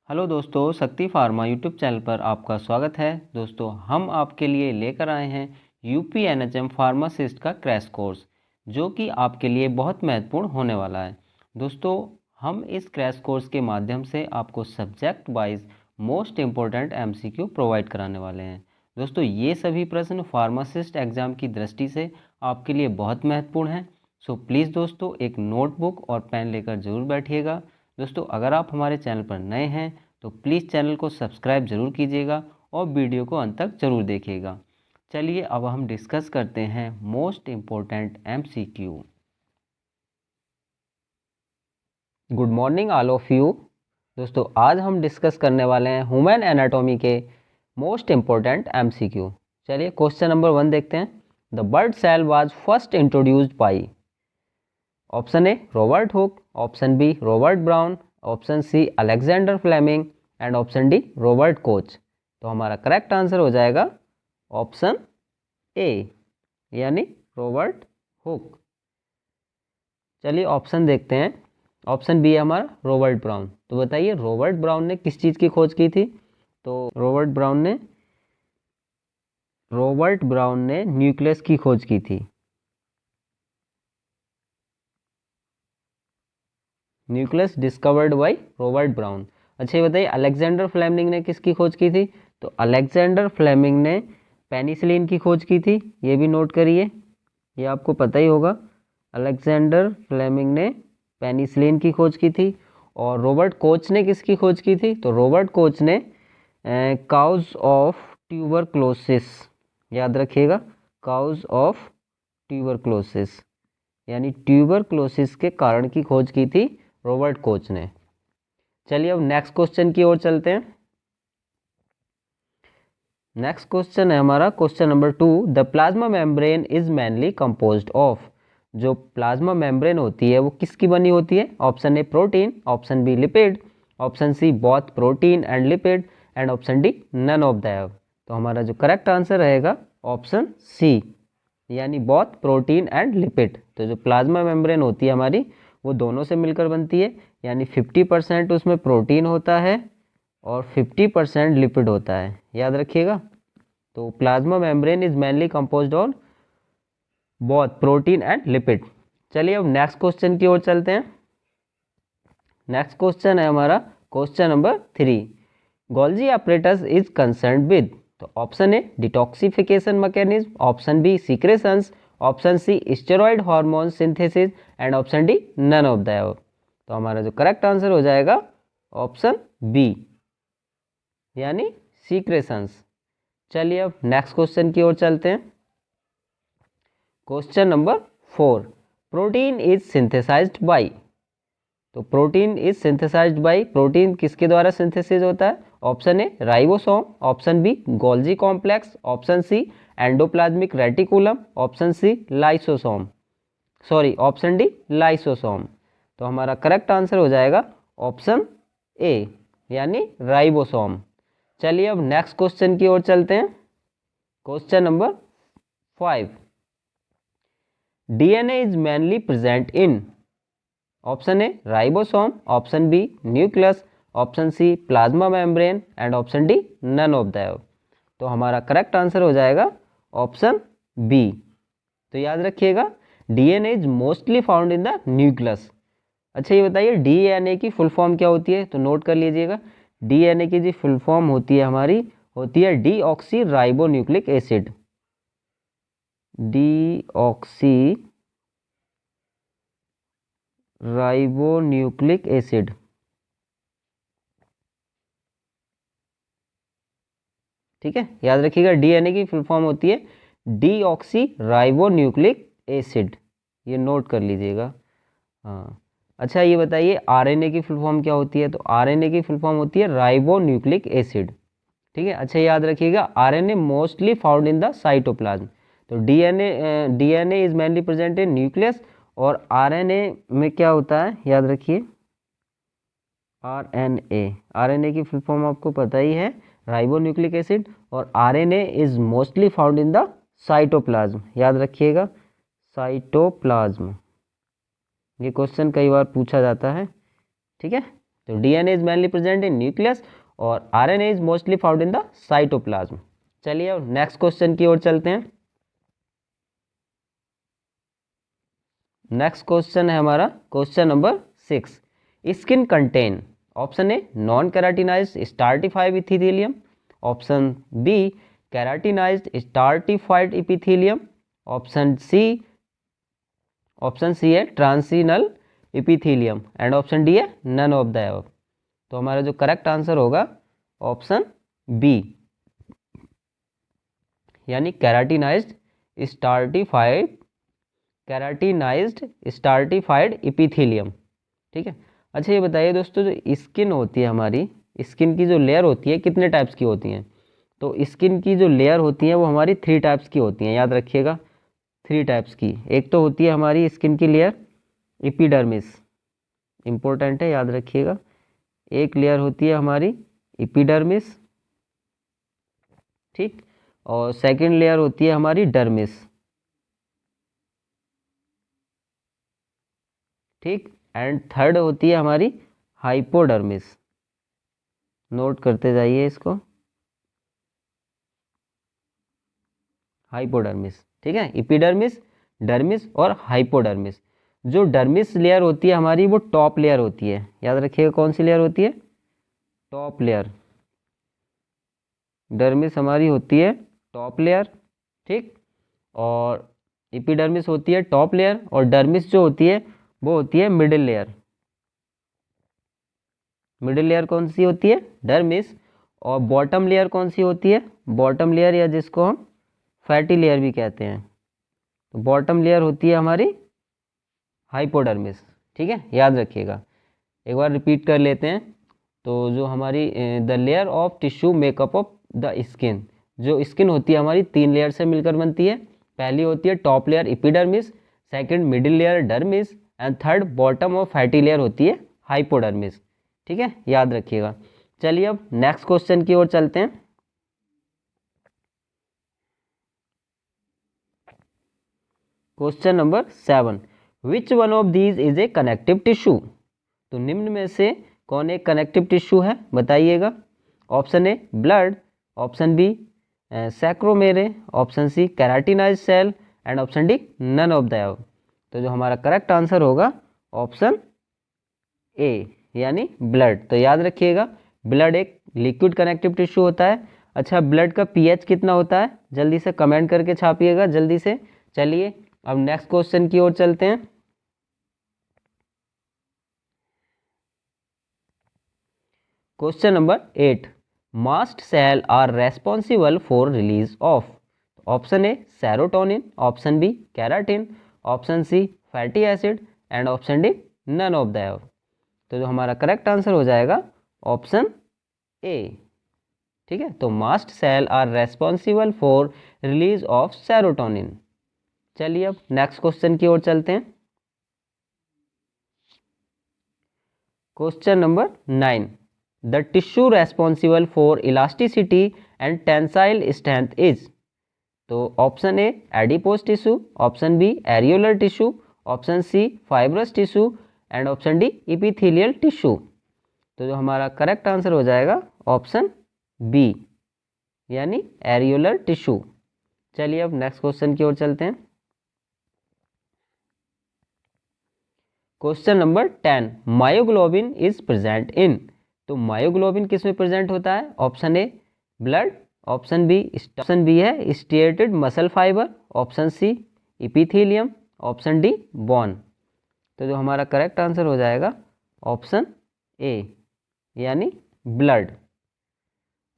Hello दोस्तों, शक्ति pharma YouTube channel पर आपका स्वागत है। दोस्तों, हम आपके लिए लेकर आए हैं यूपीएनएचएम फार्मासिस्ट का क्रैश कोर्स, जो कि आपके लिए बहुत महत्वपूर्ण होने वाला है। दोस्तों, हम इस क्रैश कोर्स के माध्यम से आपको subject wise most important MCQ provide कराने वाले हैं। दोस्तों, ये सभी प्रश्न फार्मासिस्ट एग्ज़ाम की दृष्टि से आपके लिए बहुत महत्वपूर्ण हैं। सो प्लीज़ दोस्तों, एक नोटबुक और पेन लेकर ज़रूर बैठिएगा। दोस्तों, अगर आप हमारे चैनल पर नए हैं तो प्लीज़ चैनल को सब्सक्राइब ज़रूर कीजिएगा और वीडियो को अंत तक ज़रूर देखिएगा। चलिए अब हम डिस्कस करते हैं most important MCQ. Good morning all of you. दोस्तों, आज हम डिस्कस करने वाले हैं ह्यूमन एनाटॉमी के मोस्ट इम्पोर्टेंट एमसीक्यू। चलिए क्वेश्चन नंबर 1 देखते हैं। The word cell was first introduced by. Option A Robert Hooke, option B Robert Brown, option C Alexander Fleming and option D Robert Koch. तो हमारा correct answer हो जाएगा option A, यानी Robert Hooke. चलिए option देखते हैं। Option B है हमारा रॉबर्ट ब्राउन। तो बताइए रॉबर्ट ब्राउन ने किस चीज़ की खोज की थी? तो रॉबर्ट ब्राउन ने न्यूक्लियस की खोज की थी। Nucleus discovered by Robert brown. अच्छा, ये बताइए अलेक्जेंडर फ्लेमिंग ने किसकी खोज की थी? तो अलेक्जेंडर फ्लेमिंग ने पेनिसिलिन की खोज की थी। ये भी नोट करिए, ये आपको पता ही होगा। अलेक्जेंडर फ्लेमिंग ने पेनिसिलिन की खोज की थी। और रॉबर्ट कोच ने किसकी खोज की थी? तो रॉबर्ट कोच ने काउज ऑफ ट्यूबरक्लोसिस, याद रखिएगा, काउज ऑफ ट्यूबरक्लोसिस, यानी ट्यूबरक्लोसिस के कारण की खोज की थी रॉबर्ट कोच ने। चलिए अब नेक्स्ट क्वेश्चन की ओर चलते हैं। नेक्स्ट क्वेश्चन है हमारा question number 2। The plasma membrane is mainly composed of. जो प्लाज्मा मेम्ब्रेन होती है वो किसकी बनी होती है? Option A protein, option B lipid, option C both protein and lipid and option D none of the above. तो हमारा जो करेक्ट आंसर रहेगा ऑप्शन सी, यानी बोथ प्रोटीन एंड लिपिड। तो जो प्लाज्मा मेम्ब्रेन होती है हमारी वो दोनों से मिलकर बनती है, यानी 50% उसमें प्रोटीन होता है और 50% लिपिड होता है, याद रखिएगा। तो plasma membrane is mainly composed of both protein and lipid. चलिए अब नेक्स्ट क्वेश्चन की ओर चलते हैं। नेक्स्ट क्वेश्चन है हमारा question number 3। Golgi apparatus is concerned with. तो option A detoxification mechanism, option B secretions, option C steroid hormone synthesis and option D none of the above. तो हमारा जो करेक्ट आंसर हो जाएगा ऑप्शन बी, यानी secretions. चलिए अब next question की ओर चलते हैं। Question number 4। Protein is synthesized by. तो protein is synthesized by, protein किसके द्वारा सिंथेसिस होता है? Option A ribosome, option B Golgi complex, option C endoplasmic reticulum, option C lysosome, sorry option D lysosome. तो हमारा करेक्ट आंसर हो जाएगा option A, यानी राइबोसोम। चलिए अब नेक्स्ट क्वेश्चन की ओर चलते हैं। Question number 5। DNA is mainly present in. Option A ribosome, option B nucleus, option C plasma membrane and option D none of the above. तो हमारा करेक्ट आंसर हो जाएगा ऑप्शन बी। तो याद रखिएगा DNA is mostly found in the nucleus. अच्छा, ये बताइए डीएनए की फुल फॉर्म क्या होती है? तो नोट कर लीजिएगा, डीएनए की जो फुल फॉर्म होती है हमारी होती है deoxy ribonucleic acid. Deoxy ribonucleic acid, ठीक है, याद रखिएगा डीएनए की फुल फॉर्म होती है डीऑक्सी राइबोन्यूक्लिक एसिड, ये नोट कर लीजिएगा। हाँ, अच्छा ये बताइए आरएनए की फुल फॉर्म क्या होती है? तो आरएनए की फुल फॉर्म होती है राइबोन्यूक्लिक एसिड, ठीक है। अच्छा याद रखिएगा RNA mostly found in the cytoplasm. तो DNA is mainly present in nucleus, और आरएनए में क्या होता है याद रखिए आरएनए की फुल फॉर्म आपको पता ही है राइबोन्यूक्लिक एसिड, और RNA is mostly found in the cytoplasm, याद रखिएगा साइटोप्लाज्म। ये क्वेश्चन कई बार पूछा जाता है, ठीक है। तो DNA is mainly present in nucleus और RNA is mostly found in the cytoplasm. चलिए अब नेक्स्ट क्वेश्चन की ओर चलते हैं। नेक्स्ट क्वेश्चन है हमारा question number 6। Skin contain option A non keratinized stratified epithelium, option B keratinized stratified epithelium, option C है transitional epithelium and option D है नन ऑफ द अबव। तो हमारा जो करेक्ट आंसर होगा ऑप्शन बी, यानी keratinized stratified epithelium. ठीक है। अच्छा ये बताइए दोस्तों, जो स्किन होती है हमारी, स्किन की जो लेयर होती है कितने टाइप्स की होती हैं? तो स्किन की जो लेयर होती है वो हमारी 3 टाइप्स की होती हैं, याद रखिएगा 3 टाइप्स की। एक तो होती है हमारी स्किन की लेयर एपिडर्मिस, इंपॉर्टेंट है याद रखिएगा। एक लेयर होती है हमारी एपिडर्मिस, ठीक, और सेकंड लेयर होती है हमारी डर्मिस, ठीक, एंड थर्ड होती है हमारी हाइपोडर्मिस। नोट करते जाइए इसको, हाइपोडर्मिस। ठीक है, एपिडर्मिस, डर्मिस और हाइपोडर्मिस। जो डर्मिस लेयर होती है हमारी वो टॉप लेयर होती है, याद रखिएगा कौन सी लेयर होती है? Top layer. डर्मिस हमारी होती है टॉप लेयर, ठीक, और एपिडर्मिस होती है टॉप लेयर, और डर्मिस जो होती है वो होती है मिडिल लेयर। मिडिल लेयर कौन सी होती है? डर्मिस। और बॉटम लेयर कौन सी होती है? बॉटम लेयर, या जिसको हम फैटी लेयर भी कहते हैं। तो बॉटम लेयर होती है हमारी हाइपोडर्मिस। ठीक है, याद रखिएगा। एक बार रिपीट कर लेते हैं। तो जो हमारी the layer of tissue makeup of the skin, जो स्किन होती है हमारी 3 लेयर से मिलकर बनती है। पहली होती है top layer epidermis, second middle layer dermis, and third bottom और फैटी लेयर होती है हाइपोडर्मिस। ठीक है, याद रखिएगा। चलिए अब नेक्स्ट क्वेश्चन की ओर चलते हैं। Question number 7, which one of these is a connective tissue? तो निम्न में से कौन एक कनेक्टिव टिश्यू है, बताइएगा। Option A blood, option B sarcomere, option C keratinize cell, and option D none of the above. तो जो हमारा करेक्ट आंसर होगा ऑप्शन ए, यानी ब्लड। तो याद रखिएगा ब्लड एक लिक्विड कनेक्टिव टिश्यू होता है। अच्छा, ब्लड का पीएच कितना होता है? जल्दी से कमेंट करके छापिएगा जल्दी से। चलिए अब नेक्स्ट क्वेश्चन की ओर चलते हैं। Question number 8, mast cell are responsible for release of? Option A serotonin, option B keratin, option C fatty acid, and option D none of the above. तो जो हमारा करेक्ट आंसर हो जाएगा ऑप्शन ए। ठीक है, तो mast cell are responsible for release of serotonin. चलिए अब नेक्स्ट क्वेश्चन की ओर चलते हैं। Question number 9, the tissue responsible for elasticity and tensile strength is? तो option A adipose tissue, option B areolar tissue, option C fibrous tissue, and option D epithelial tissue. तो जो हमारा करेक्ट आंसर हो जाएगा ऑप्शन बी, यानी areolar tissue. चलिए अब next question की ओर चलते हैं। Question number 10, myoglobin is present in? तो मायोग्लोबिन किस में प्रेजेंट होता है? Option A blood, option B है striated muscle fibre, option C epithelium, option D bone. तो जो हमारा करेक्ट आंसर हो जाएगा ऑप्शन ए, यानी ब्लड।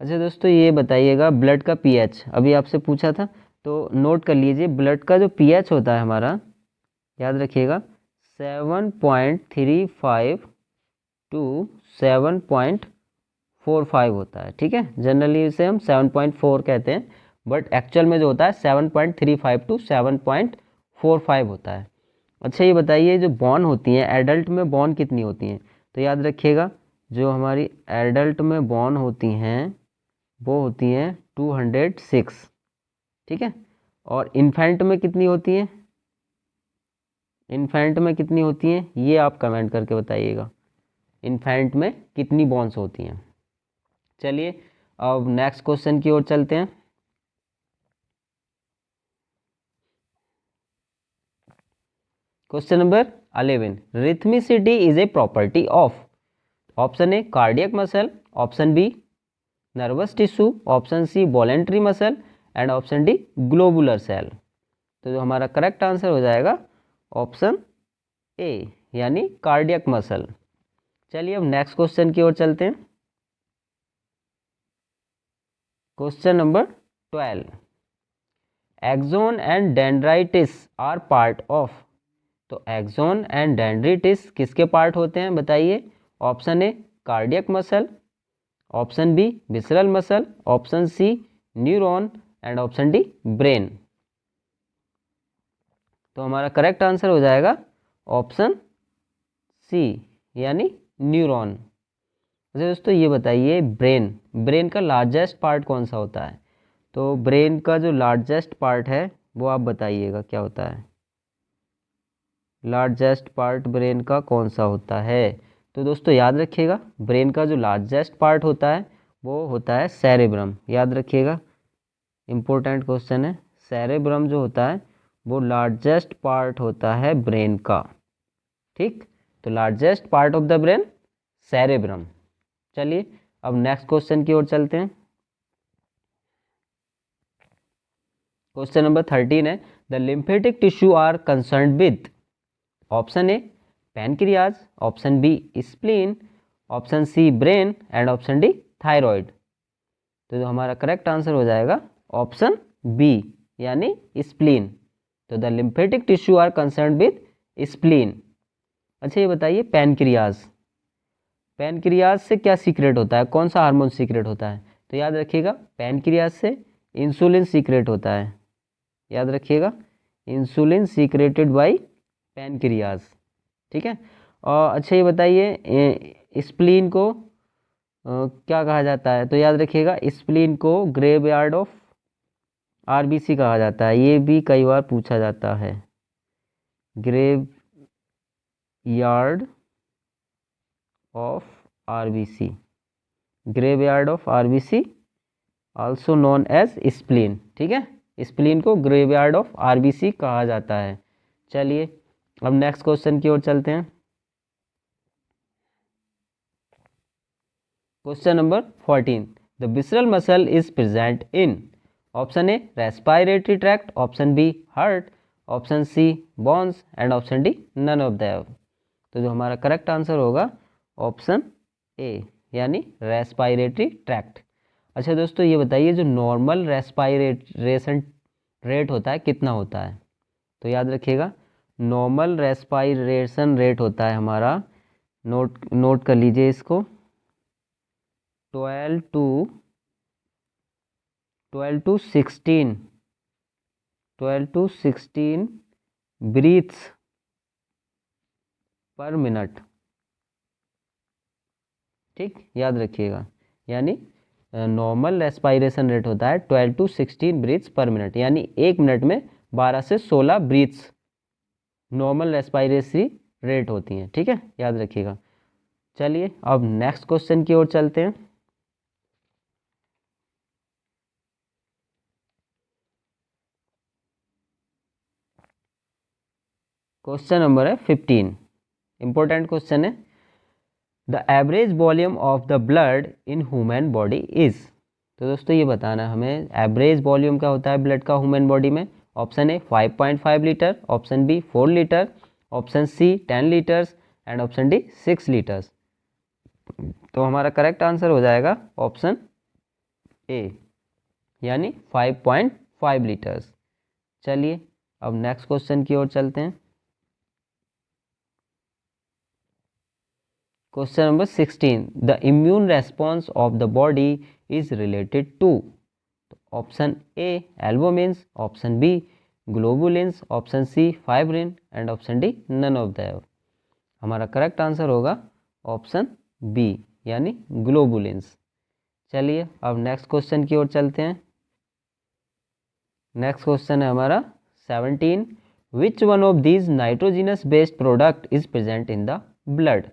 अच्छा दोस्तों ये बताइएगा ब्लड का पीएच अभी आपसे पूछा था, तो नोट कर लीजिए ब्लड का जो पीएच होता है हमारा, याद रखिएगा 7.35 टू 7.45 होता है। ठीक है, जनरली इसे हम 7.4 कहते हैं, बट एक्चुअल में जो होता है 7.35 टू 7.45 होता है। अच्छा ये बताइए जो बॉन होती हैं एडल्ट में बॉन कितनी होती हैं? तो याद रखिएगा जो हमारी एडल्ट में बॉन होती हैं वो होती हैं 206। ठीक है, और इन्फेंट में कितनी होती हैं? इन्फेंट में कितनी होती हैं ये आप कमेंट करके बताइएगा। इन्फेंट में कितनी बोन्स होती हैं। चलिए अब नेक्स्ट क्वेश्चन की ओर चलते हैं। Question number 11, rhythmicity is a property of, option A cardiac muscle, option B nervous tissue, option C voluntary muscle and option D globular cell. तो जो हमारा करेक्ट आंसर हो जाएगा ऑप्शन ए यानी कार्डियक मसल। चलिए अब नेक्स्ट क्वेश्चन की ओर चलते हैं। Question number 12, axon and dendrites are part of. तो एक्सोन एंड डेंड्राइटिस किसके पार्ट होते हैं बताइए। Option A cardiac muscle, option B visceral muscle, option C neuron and option D brain. तो हमारा करेक्ट आंसर हो जाएगा ऑप्शन सी यानी न्यूरॉन। अच्छा दोस्तों ये बताइए ब्रेन का लार्जेस्ट पार्ट कौन सा होता है। तो ब्रेन का जो लार्जेस्ट पार्ट है वो आप बताइएगा क्या होता है। लार्जेस्ट पार्ट ब्रेन का कौन सा होता है। तो दोस्तों याद रखिएगा ब्रेन का जो लार्जेस्ट पार्ट होता है वो होता है सेरेब्रम। याद रखिएगा इम्पोर्टेंट क्वेश्चन है। सेरेब्रम जो होता है वो लार्जेस्ट पार्ट होता है ब्रेन का। ठीक, तो largest part of the brain cerebrum. चलिए अब नेक्स्ट क्वेश्चन की ओर चलते हैं। क्वेश्चन नंबर 13 है, the lymphatic tissue are concern with, option A pancreas, option B spleen, option C brain and option D thyroid. तो जो हमारा करेक्ट आंसर हो जाएगा ऑप्शन बी यानी स्प्लीन। तो the lymphatic tissue are concern with spleen. अच्छा ये बताइए पैनक्रियाज से क्या सीक्रेट होता है, कौन सा हार्मोन सीक्रेट होता है। तो याद रखिएगा पैनक्रियाज से इंसुलिन सीक्रेट होता है। याद रखिएगा इंसुलिन सीक्रेटेड बाय पैनक्रियाज। ठीक है। और अच्छा ये बताइए स्प्लीन को क्या कहा जाता है। तो याद रखिएगा स्प्लीन को ग्रेवयार्ड ऑफ आरबीसी कहा जाता है। ये भी कई बार पूछा जाता है, graveyard of RBC, graveyard of RBC also known as spleen. ठीक है, स्प्लीन को ग्रेवयार्ड ऑफ आरबीसी कहा जाता है। चलिए अब नेक्स्ट क्वेश्चन की ओर चलते हैं। Question number 14, the visceral muscle is present in, option A respiratory tract, option B heart, option C bones and option D none of the above. तो जो हमारा करेक्ट आंसर होगा ऑप्शन ए यानी respiratory tract. अच्छा दोस्तों ये बताइए जो नॉर्मल रेस्पिरेशन रेट होता है कितना होता है। तो याद रखिएगा नॉर्मल रेस्पिरेशन रेट होता है हमारा, नोट कर लीजिए इसको, 12 to 16 ब्रीथ्स पर मिनट। ठीक, याद रखिएगा यानी नॉर्मल रेस्पिरेशन रेट होता है 12 to 16 ब्रीथ्स पर मिनट, यानी एक मिनट में 12 से 16 ब्रीथ्स नॉर्मल रेस्पिरेटरी रेट होती हैं। ठीक है, याद रखिएगा। चलिए अब नेक्स्ट क्वेश्चन की ओर चलते हैं। क्वेश्चन नंबर है 15, इंपॉर्टेंट क्वेश्चन है, the average volume of the blood in human body is. तो दोस्तों ये बताना हमें एवरेज वॉल्यूम क्या होता है ब्लड का ह्यूमन बॉडी में। Option A 5.5 litre, option B 4 litre, option C 10 litres and option D 6 litres. तो हमारा करेक्ट आंसर हो जाएगा ऑप्शन ए यानी 5.5 लीटर्स। चलिए अब नेक्स्ट क्वेश्चन की ओर चलते हैं। Question number 16, the immune response of the body is related to. Option A albumins, option B globulins, option C fibrin and option D none of the above. हमारा correct answer होगा option B यानी globulins. चलिए अब next question की ओर चलते हैं। Next question है हमारा 17, विच one of these nitrogenous based product is present in the blood.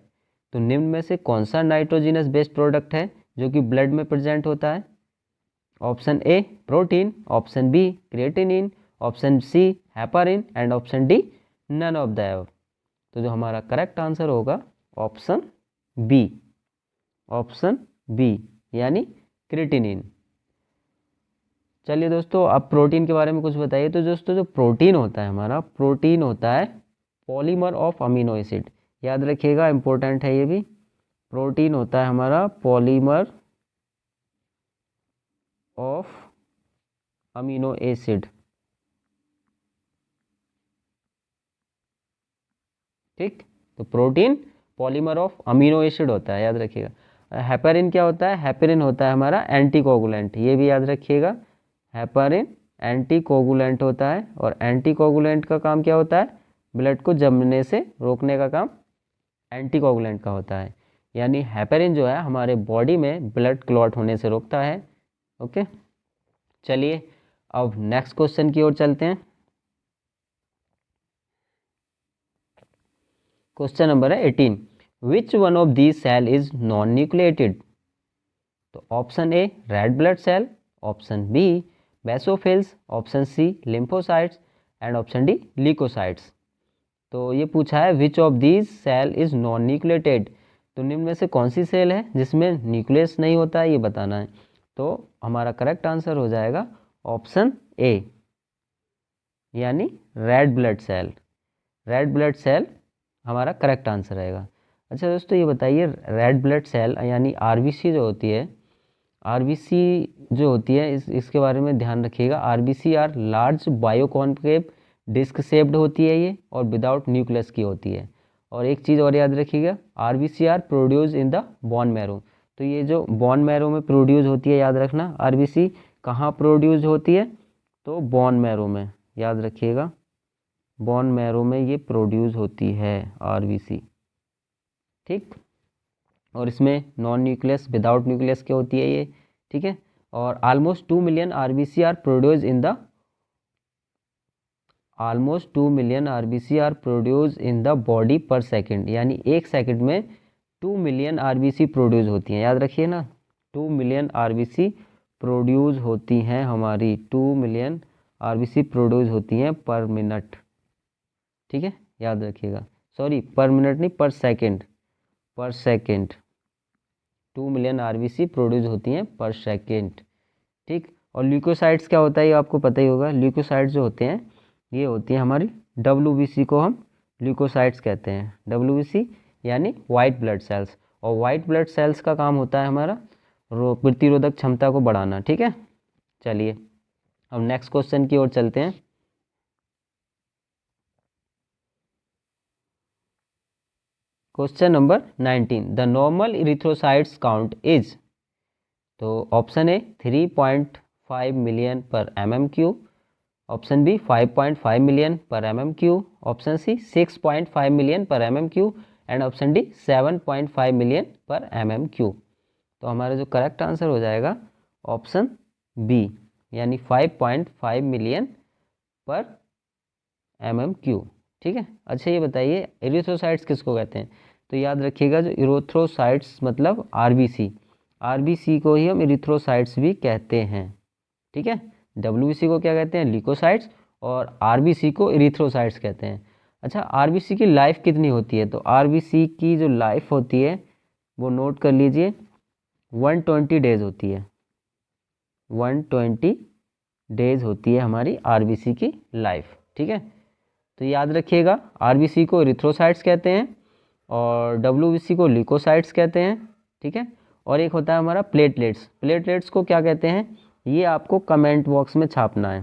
तो निम्न में से कौन सा नाइट्रोजिनस बेस्ड प्रोडक्ट है जो कि ब्लड में प्रेजेंट होता है? Option A protein, option B creatinine, option C heparin and option D none of the above. तो जो हमारा करेक्ट आंसर होगा ऑप्शन बी, ऑप्शन बी यानी क्रिएटिनिन। चलिए दोस्तों, अब प्रोटीन के बारे में कुछ बताइए। तो दोस्तों जो प्रोटीन होता है हमारा, प्रोटीन होता है पॉलीमर ऑफ अमीनो एसिड। याद रखिएगा, इंपॉर्टेंट है ये भी। प्रोटीन होता है हमारा पॉलीमर ऑफ अमीनो एसिड। ठीक, तो protein polymer of amino acid होता है, याद रखिएगा। हेपेरिन क्या होता है? हेपेरिन होता है हमारा एंटीकोगुलेंट, ये भी याद रखिएगा। हेपेरिन एंटीकोगुलेंट होता है, और एंटीकोगुलेंट का काम क्या होता है? ब्लड को जमने से रोकने का काम एंटीकोगुलेंट का होता है। यानी हेपेरिन जो है हमारे बॉडी में ब्लड क्लॉट होने से रोकता है। ओके, चलिए अब नेक्स्ट क्वेश्चन की ओर चलते हैं। क्वेश्चन नंबर है 18, which one of these cell is non nucleated? तो option A red blood cell, option B basophils, option C lymphocytes and option D leukocytes. तो ये पूछा है which of these cell is non nucleated, तो निम्न में से कौन सी सेल है जिसमें न्यूक्लियस नहीं होता है, ये बताना है। तो हमारा करेक्ट आंसर हो जाएगा ऑप्शन ए यानी red blood cell. Red blood cell हमारा करेक्ट आंसर रहेगा। अच्छा दोस्तों, ये बताइए रेड ब्लड सेल यानी आरबीसी जो होती है, आरबीसी जो होती है इसके बारे में ध्यान रखिएगा। RBC are large biconcave disc shaped होती है ये, और विदाउट न्यूक्लियस की होती है। और एक चीज़ और याद रखिएगा, RBC are produce in the bone marrow. तो ये जो बोन मैरो में प्रोड्यूस होती है, याद रखना आरबीसी कहाँ प्रोड्यूस होती है? तो बोन मैरो में, याद रखिएगा बोन मैरो में ये प्रोड्यूस होती है आरबीसी। ठीक, और इसमें नॉन न्यूक्लियस विदाउट न्यूक्लियस क्या होती है ये। ठीक है, और almost 2 million RBC are produce in the almost 2 million RBC are produce in the body per second, यानी एक सेकंड में 2 मिलियन आरबीसी प्रोड्यूस होती हैं। याद रखिए ना, 2 मिलियन आरबीसी प्रोड्यूस होती हैं हमारी, 2 मिलियन आरबीसी प्रोड्यूस होती हैं पर मिनट। ठीक है, याद रखिएगा, सॉरी पर मिनट नहीं, पर सेकंड, पर सेकंड 2 मिलियन आरबीसी प्रोड्यूस होती हैं पर सेकंड। ठीक, और ल्यूकोसाइट्स क्या होता है ये आपको पता ही होगा। ल्यूकोसाइट्स जो होते हैं ये होती हैं हमारी डब्ल्यूबीसी को हम ल्यूकोसाइट्स कहते हैं। डब्ल्यूबीसी यानी वाइट ब्लड सेल्स, और वाइट ब्लड सेल्स का काम होता है हमारा प्रतिरोधक क्षमता को बढ़ाना। ठीक है, चलिए अब नेक्स्ट क्वेश्चन की ओर चलते हैं। Question number 19, the normal erythrocytes count is. तो ऑप्शन ए 3.5 मिलियन पर mm3, ऑप्शन बी 5.5 मिलियन पर mm3, ऑप्शन सी 6.5 मिलियन पर mm3 and option D 7.5 million पर mm3। तो हमारा जो करेक्ट आंसर हो जाएगा ऑप्शन बी यानी 5.5 मिलियन पर mm3। ठीक है, अच्छा ये बताइए इरिथ्रोसाइट्स किसको कहते हैं? तो याद रखिएगा जो इरिथ्रोसाइट्स मतलब आरबीसी, आरबीसी को ही हम इरिथ्रोसाइट्स भी कहते हैं। ठीक है, डब्ल्यूबीसी को क्या कहते हैं? ल्यूकोसाइट्स, और आरबीसी को इरिथ्रोसाइट्स कहते हैं। अच्छा, आरबीसी की लाइफ कितनी होती है? तो आरबीसी की जो लाइफ होती है वो नोट कर लीजिए 120 डेज होती है। 120 डेज होती है हमारी आरबीसी की लाइफ। ठीक है, तो याद रखिएगा आरबीसी को इरिथ्रोसाइट्स कहते हैं और डब्ल्यूबीसी को ल्यूकोसाइट्स कहते हैं। ठीक है, और एक होता है हमारा प्लेटलेट्स। प्लेटलेट्स को क्या कहते हैं ये आपको कमेंट बॉक्स में छापना है।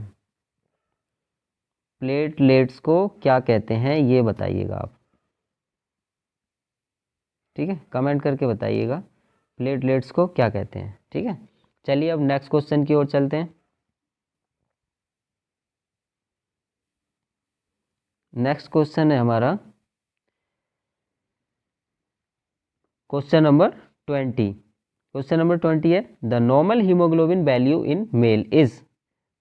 प्लेटलेट्स को क्या कहते हैं ये बताइएगा आप। ठीक है, कमेंट करके बताइएगा प्लेटलेट्स को क्या कहते हैं। ठीक है, चलिए अब नेक्स्ट क्वेश्चन की ओर चलते हैं। नेक्स्ट क्वेश्चन है हमारा क्वेश्चन नंबर 20। क्वेश्चन नंबर 20 है the normal haemoglobin value in male is.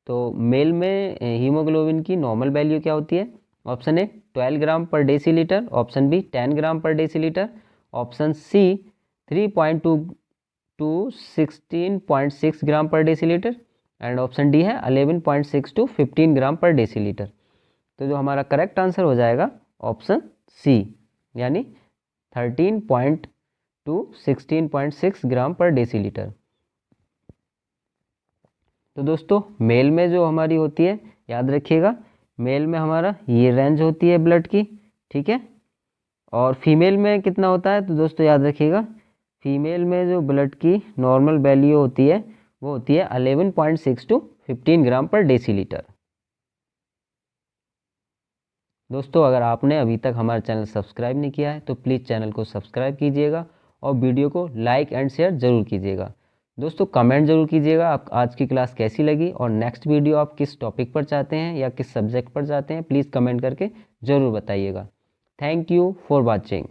तो मेल में हीमोग्लोबिन की नॉर्मल वैल्यू क्या होती है? ऑप्शन ए 12 ग्राम पर डेसीलीटर, ऑप्शन बी 10 ग्राम पर डेसीलीटर, ऑप्शन सी 3.2 टू 16.6 ग्राम पर डेसीलीटर एंड ऑप्शन डी है 11.6 टू 15 ग्राम पर डेसीलीटर। तो जो हमारा करेक्ट आंसर हो जाएगा ऑप्शन सी, यानी 13 टू 16.6 ग्राम पर डेसीलीटर। तो दोस्तों मेल में जो हमारी होती है, याद रखिएगा मेल में हमारा ये रेंज होती है ब्लड की, ठीक है। और फीमेल में कितना होता है, तो दोस्तों याद रखिएगा फीमेल में जो ब्लड की नॉर्मल वैल्यू होती है वो होती है 11.6 टू 15 ग्राम पर डेसीलीटर। दोस्तों अगर आपने अभी तक हमारा चैनल सब्सक्राइब नहीं किया है तो प्लीज़ चैनल को सब्सक्राइब कीजिएगा और वीडियो को लाइक एंड शेयर ज़रूर कीजिएगा। दोस्तों कमेंट ज़रूर कीजिएगा आप आज की क्लास कैसी लगी और नेक्स्ट वीडियो आप किस टॉपिक पर चाहते हैं या किस सब्जेक्ट पर चाहते हैं, प्लीज़ कमेंट करके ज़रूर बताइएगा। Thank you for watching.